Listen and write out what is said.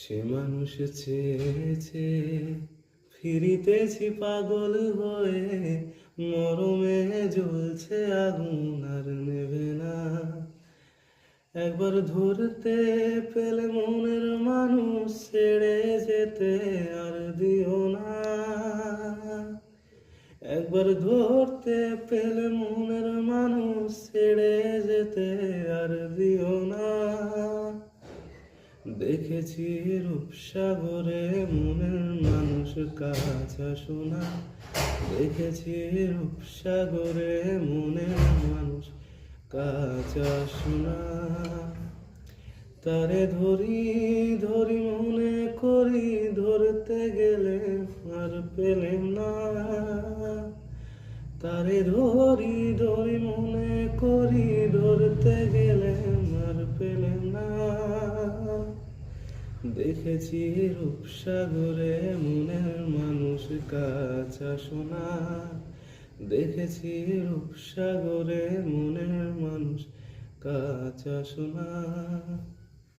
সে মানুষ চেয়েছে ফিরিতেছি পাগল হয়ে, মরমে জ্বলছে আগুন আর নেবে না। একবার ধরতে পেলে মনের মানুষ ছেড়ে যেতে আর দিও না। একবার ধরতে পেলে মনের মানুষ ছেড়ে যেতে আর দিও না। দেখেছি রূপসাগরে মনের মানুষ কাছে শোনা। দেখেছি রূপসাগরে মনের মানুষ কাছে শোনা। তারে ধরি ধরি মনে করি, ধরতে গেলে আর পেলেম না। তারে ধরি ধরি মনে করি, ধরতে গেলে আর পেলেম না। দেখেছি রূপসাগরে মনের মানুষ কাছে শোনা। দেখেছি রূপসাগরে মনের মানুষ কাছে শোনা।